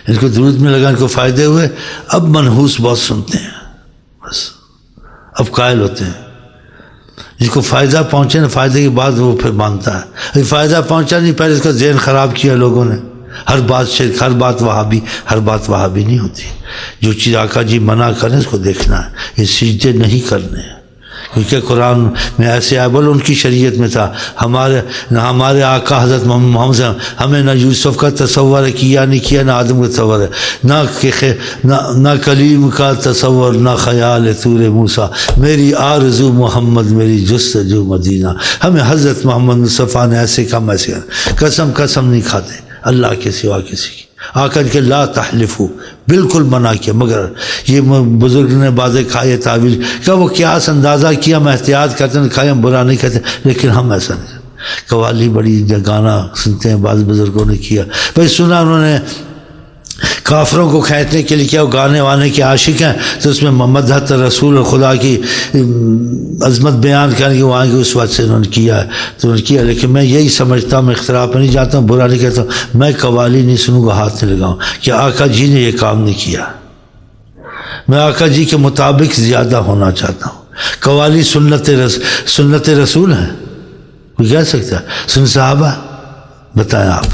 ان کو درود میں لگا، ان کو فائدے ہوئے، اب منحوس بہت سنتے ہیں، بس اب قائل ہوتے ہیں۔ جس کو فائدہ پہنچے نا، فائدے کے بعد وہ پھر مانتا ہے۔ ابھی فائدہ پہنچا نہیں، پہلے اس کا ذہن خراب کیا لوگوں نے، ہر بات شرک، ہر بات وہابی، ہر بات وہابی نہیں ہوتی۔ جو چیز آقا جی منع کریں اس کو دیکھنا ہے، یہ سجدے نہیں کرنے ہیں، کیونکہ قرآن میں ایسے آئے، بولو ان کی شریعت میں تھا، ہمارے آقا حضرت محمد صلی اللہ علیہ وسلم ہمیں نہ یوسف کا تصور کیا نہیں کیا، نہ آدم کا تصور ہے، نہ کلیم کا تصور، نہ خیال طور موسیٰ، میری آرزو محمد، میری جستجو مدینہ۔ ہمیں حضرت محمد مصطفیٰ نے ایسے کم ایسے قسم نہیں کھاتے اللہ کے سوا کسی کی۔ آقا کہ لا تحلفو، بالکل منع کیا، مگر یہ بزرگ نے باتیں کھائے تعویل کہ وہ قیاس اندازہ کیا، ہم احتیاط کرتے ہیں، کھائے ہم برا نہیں کہتے، لیکن ہم ایسا نہیں کرتے۔ قوالی بڑی گانا سنتے ہیں، بعض بزرگوں نے کیا، بھائی سنا انہوں نے کافروں کو کھینچنے کے لیے کیا، وہ گانے وانے کے عاشق ہیں تو اس میں مدحت رسول اور خدا کی عظمت بیان کرنے کی وہاں کی اس وقت سے انہوں نے کیا ہے، تو انہوں نے کیا۔ لیکن میں یہی سمجھتا ہوں، میں اختلاف میں نہیں جاتا ہوں، برا نہیں کہتا ہوں، میں قوالی نہیں سنوں گا، ہاتھ نہیں لگاؤں کہ آقا جی نے یہ کام نہیں کیا، میں آقا جی کے مطابق زیادہ ہونا چاہتا ہوں۔ قوالی سنت رسول ہے، کوئی کہہ سکتا ہے سن صحابہ؟ بتائیں آپ،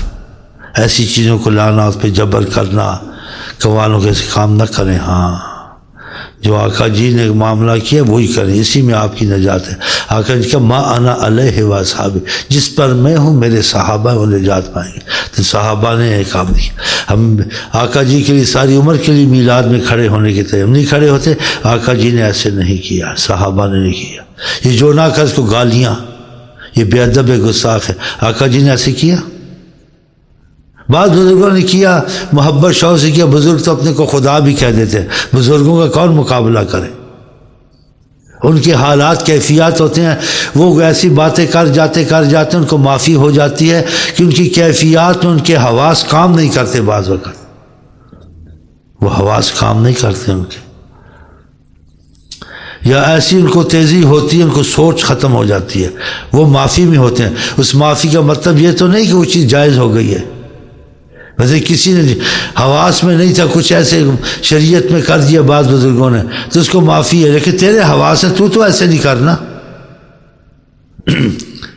ایسی چیزوں کو لانا، اس پہ جبر کرنا، قوالوں کے ایسے کام نہ کریں۔ ہاں جو آقا جی نے معاملہ کیا وہی کریں، اسی میں آپ کی نجات ہے۔ آقا جی کا ما انا علیہ و اصحابی، جس پر میں ہوں میرے صحابہ وہ نجات پائیں گے، تو صحابہ نے یہ کام نہیں کیا۔ ہم آقا جی کے لیے ساری عمر کے لیے میلاد میں کھڑے ہونے کے تھے، ہم نہیں کھڑے ہوتے، آقا جی نے ایسے نہیں کیا، صحابہ نے نہیں کیا۔ یہ جو نہ کر اس کو گالیاں، یہ بے ادب گستاخ ہے، آقا جی نے ایسے کیا؟ بعض بزرگوں نے کیا، محبت شوق سے کیا، بزرگ تو اپنے کو خدا بھی کہہ دیتے ہیں، بزرگوں کا کون مقابلہ کرے؟ ان کے حالات کیفیات ہوتے ہیں، وہ ایسی باتیں کر جاتے ہیں، ان کو معافی ہو جاتی ہے کہ ان کی کیفیات میں ان کے حواس کام نہیں کرتے، بعض وقت وہ حواس کام نہیں کرتے ان کے، یا ایسی ان کو تیزی ہوتی ہے، ان کو سوچ ختم ہو جاتی ہے، وہ معافی میں ہوتے ہیں۔ اس معافی کا مطلب یہ تو نہیں کہ وہ چیز جائز ہو گئی ہے، ویسے کسی نے حواس میں نہیں تھا، کچھ ایسے شریعت میں کر دیا بعض بزرگوں نے تو اس کو معافی ہے، لیکن تیرے حواس ہے، تو ایسے نہیں کرنا۔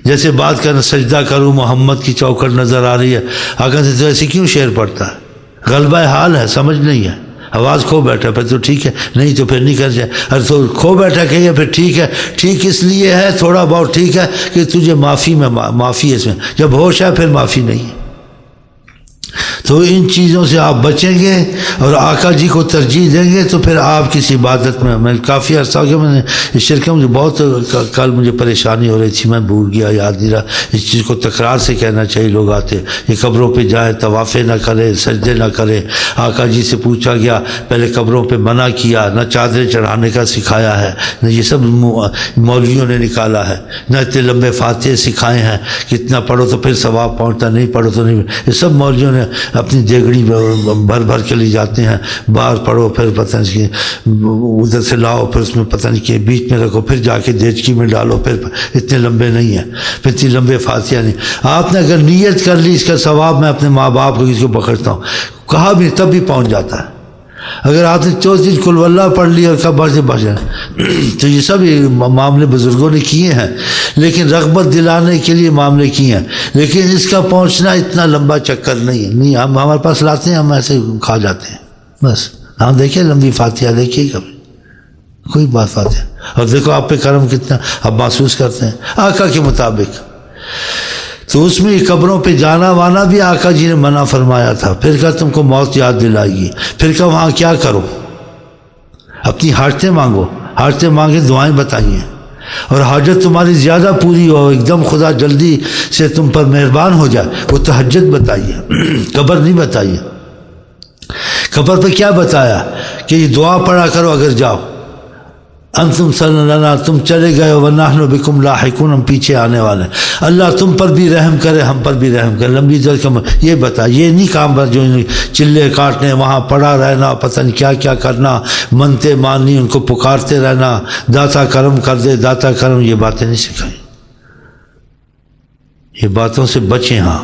جیسے بات کرنا، سجدہ کروں محمد کی چوکھٹ نظر آ رہی ہے، آقا سے تو ایسے کیوں شعر پڑتا ہے؟ غلبہ حال ہے، سمجھ نہیں ہے، آواز کھو بیٹھا، پھر تو ٹھیک ہے، نہیں تو پھر نہیں کر جائے، ارے تو کھو بیٹھا کہیے پھر ٹھیک ہے، ٹھیک اس لیے ہے تھوڑا بہت ٹھیک ہے کہ تجھے معافی ہے، اس میں جب ہوش ہے پھر معافی نہیں ہے۔ تو ان چیزوں سے آپ بچیں گے اور آقا جی کو ترجیح دیں گے تو پھر آپ کسی عبادت میں کافی عرصہ ہو گیا میں نے اس شرک میں، مجھے بہت کل مجھے پریشانی ہو رہی تھی، میں بھول گیا، یاد نہیں رہا، اس چیز کو تکرار سے کہنا چاہیے۔ لوگ آتے یہ قبروں پہ جائیں، طوافیں نہ کریں، سجدے نہ کریں۔ آقا جی سے پوچھا گیا، پہلے قبروں پہ منع کیا، نہ چادریں چڑھانے کا سکھایا ہے، نہ یہ سب مولویوں نے نکالا ہے، نہ اتنے لمبے فاتحے سکھائے ہیں کہ اتنا پڑھو تو پھر ثواب پہنچتا، نہیں پڑھو تو نہیں، یہ سب مولویوں نے اپنی دیگڑی بھر کے لے جاتے ہیں، باہر پڑھو، پھر پتہ نہیں ادھر سے لاؤ، پھر اس میں پتہ نہیں کہ بیچ میں رکھو، پھر جا کے دیچکی میں ڈالو، پھر اتنے لمبے نہیں ہیں، پھر اتنے لمبے فاتحہ نہیں۔ آپ نے اگر نیت کر لی اس کا ثواب میں اپنے ماں باپ کو کسی کو پکڑتا ہوں، کہا بھی تب بھی پہنچ جاتا ہے۔ اگر آپ نے 4 دن کل واللہ پڑھ لی اور قبر سے بچ جائے، تو یہ سب معاملے بزرگوں نے کیے ہیں، لیکن رغبت دلانے کے لیے معاملے کیے ہیں، لیکن اس کا پہنچنا اتنا لمبا چکر نہیں ہے، نہیں ہم ہمارے پاس لاتے ہیں، ہم ایسے کھا جاتے ہیں بس۔ ہم دیکھیں لمبی فاتحہ دیکھیے کبھی کوئی بات فاتحہ، اور دیکھو آپ پہ کرم کتنا آپ محسوس کرتے ہیں آقا کے مطابق۔ تو اس میں قبروں پہ جانا وانا بھی آقا جی نے منع فرمایا تھا۔ پھر کہا تم کو موت یاد دلائے گی، پھر کہا وہاں کیا کرو، اپنی حاجتیں مانگو، حاجتیں مانگے دعائیں بتائیے، اور حاجت تمہاری زیادہ پوری ہو، ایک دم خدا جلدی سے تم پر مہربان ہو جائے، وہ تہجد بتائیے، قبر نہیں بتائیے۔ قبر پہ کیا بتایا کہ یہ دعا پڑھا کرو اگر جاؤ، انتم صلی اللہ، تم چلے گئے ہو، ونحن بکم لاحقون، ہم پیچھے آنے والے ہیں، اللہ تم پر بھی رحم کرے، ہم پر بھی رحم کرے، لمبی درد کم، یہ بتا، یہ نہیں کام پر جو چلے کاٹنے، وہاں پڑا رہنا، پتہ نہیں کیا کیا کرنا، منتے ماننی، ان کو پکارتے رہنا، داتا کرم کر دے، داتا کرم، یہ باتیں نہیں سکھائیں، یہ باتوں سے بچیں۔ ہاں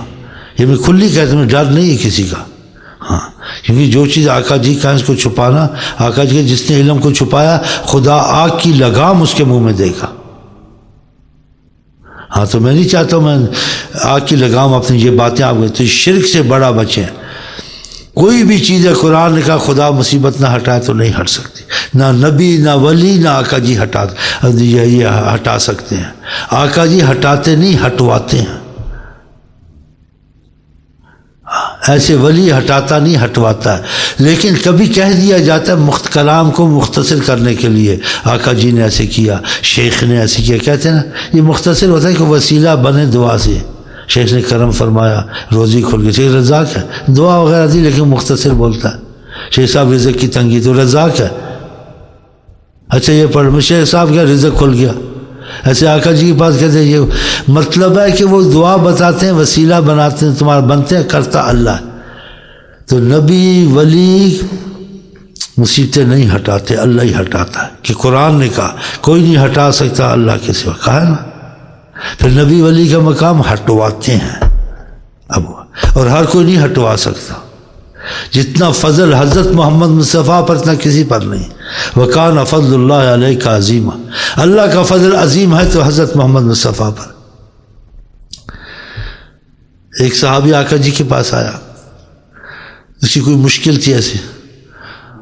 یہ میں کھلی کہتا ہوں، ڈر نہیں ہے کسی کا، ہاں کیونکہ جو چیز آقا جی کا اس کو چھپانا، آقا جی کے جس نے علم کو چھپایا خدا آگ کی لگام اس کے منہ میں دے گا۔ ہاں تو میں نہیں چاہتا ہوں میں آگ کی لگام اپنی یہ باتیں آپ تو شرک سے بڑا بچیں۔ کوئی بھی چیز ہے قرآن نے کہا خدا مصیبت نہ ہٹائے تو نہیں ہٹ سکتی، نہ نبی نہ ولی نہ آقا جی یہ ہٹا سکتے ہیں۔ آقا جی ہٹاتے نہیں ہٹواتے ہیں، ایسے ولی ہٹاتا نہیں ہٹواتا ہے۔ لیکن کبھی کہہ دیا جاتا ہے کلام کو مختصر کرنے کے لیے، آقا جی نے ایسے کیا، شیخ نے ایسے کیا، کہتے ہیں نا یہ مختصر ہوتا ہے کہ وسیلہ بنے دعا سے۔ شیخ نے کرم فرمایا، روزی کھل گئی، شیخ رزاق ہے، دعا وغیرہ تھی لیکن مختصر بولتا ہے۔ شیخ صاحب رزق کی تنگی تو رزاق ہے، اچھا یہ پڑھ، شیخ صاحب کیا رزق کھل گیا۔ ایسے آقا جی کے پاس کہتے ہیں یہ مطلب ہے کہ وہ دعا بتاتے ہیں، وسیلہ بناتے ہیں، تمہارا بنتے ہیں، کرتا اللہ۔ تو نبی ولی مصیبتیں نہیں ہٹاتے، اللہ ہی ہٹاتا ہے، کہ قرآن نے کہا کوئی نہیں ہٹا سکتا اللہ کے سوا، کہا ہے نا۔ پھر نبی ولی کا مقام ہٹواتے ہیں اب، اور ہر کوئی نہیں ہٹوا سکتا۔ جتنا فضل حضرت محمد مصطفیٰ پر اتنا کسی پر نہیں۔ وَكَانَ فَضْلُ اللَّهِ عَلَيْكَ عَظِيمًا، اللہ کا فضل عظیم ہے تو حضرت محمد مصطفیٰ پر۔ ایک صحابی آقا جی کے پاس آیا، اس کی کوئی مشکل تھی ایسی،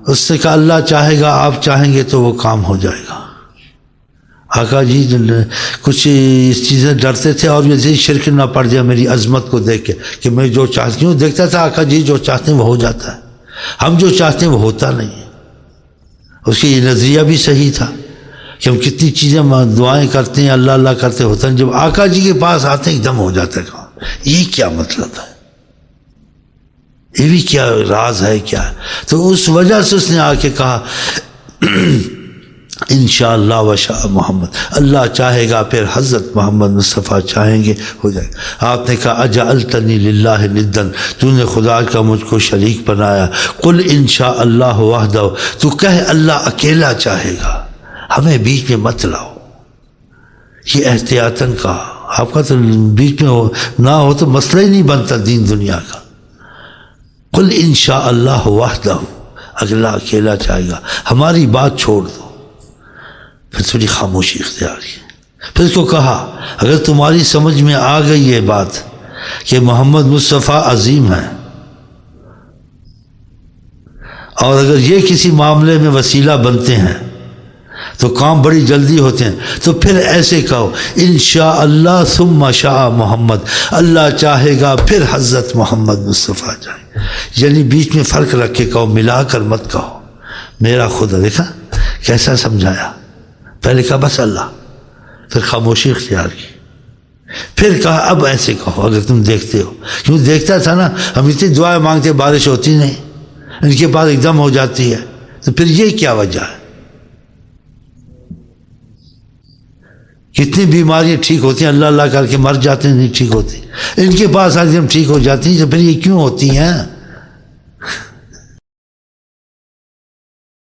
اس نے کہا اللہ چاہے گا، آپ چاہیں گے تو وہ کام ہو جائے گا۔ آقا جی کچھ اس چیزیں ڈرتے تھے، اور جیسے شرک نہ پڑ جائے میری عظمت کو دیکھ کے، کہ میں جو چاہتی ہوں، دیکھتا تھا آقا جی جو چاہتے ہیں وہ ہو جاتا ہے، ہم جو چاہتے ہیں وہ ہوتا نہیں ہے۔ اس کی یہ نظریہ بھی صحیح تھا کہ ہم کتنی چیزیں دعائیں کرتے ہیں، اللہ اللہ کرتے ہوتا ہے، جب آقا جی کے پاس آتے ہیں ایک دم ہو جاتا ہے کام۔ یہ کیا مطلب ہے، یہ بھی کیا راز ہے کیا ہے؟ تو اس وجہ سے اس نے آ کے کہا انشاءاللہ وشاء محمد، اللہ چاہے گا پھر حضرت محمد مصطفیٰ چاہیں گے ہو جائے گا۔ آپ نے کہا اجعلتنی للہ ندا، تو نے خدا کا مجھ کو شریک بنایا۔ قل انشاء اللہ وحدہ، تو کہہ اللہ اکیلا چاہے گا، ہمیں بیچ میں مت لاؤ۔ یہ احتیاطاً کہا، آپ کا تو بیچ میں نہ ہو تو مسئلہ ہی نہیں بنتا دین دنیا کا۔ قل انشاء اللہ وحدہ، اللہ اکیلا چاہے گا، ہماری بات چھوڑ دو۔ پھر تھوڑی خاموشی اختیار کی، پھر اس کو کہا اگر تمہاری سمجھ میں آ گئی یہ بات کہ محمد مصطفیٰ عظیم ہے، اور اگر یہ کسی معاملے میں وسیلہ بنتے ہیں تو کام بڑی جلدی ہوتے ہیں، تو پھر ایسے کہو انشاءاللہ ثم شاء محمد، اللہ چاہے گا پھر حضرت محمد مصطفیٰ چاہے، یعنی بیچ میں فرق رکھ کے کہو، ملا کر مت کہو میرا خدا۔ دیکھا کیسا سمجھایا، پہلے کہا بس اللہ، پھر خاموشی اختیار کی، پھر کہا اب ایسے کہو اگر تم دیکھتے ہو، کیوں دیکھتا تھا نا، ہم اتنی دعائیں مانگتے بارش ہوتی نہیں، ان کے پاس ایک دم ہو جاتی ہے، تو پھر یہ کیا وجہ ہے؟ کتنی بیماریاں ٹھیک ہوتی ہیں، اللہ اللہ کر کے مر جاتے ہیں، نہیں ٹھیک ہوتی، ان کے پاس ایک دم ٹھیک ہو جاتی ہیں، تو پھر یہ کیوں ہوتی ہیں؟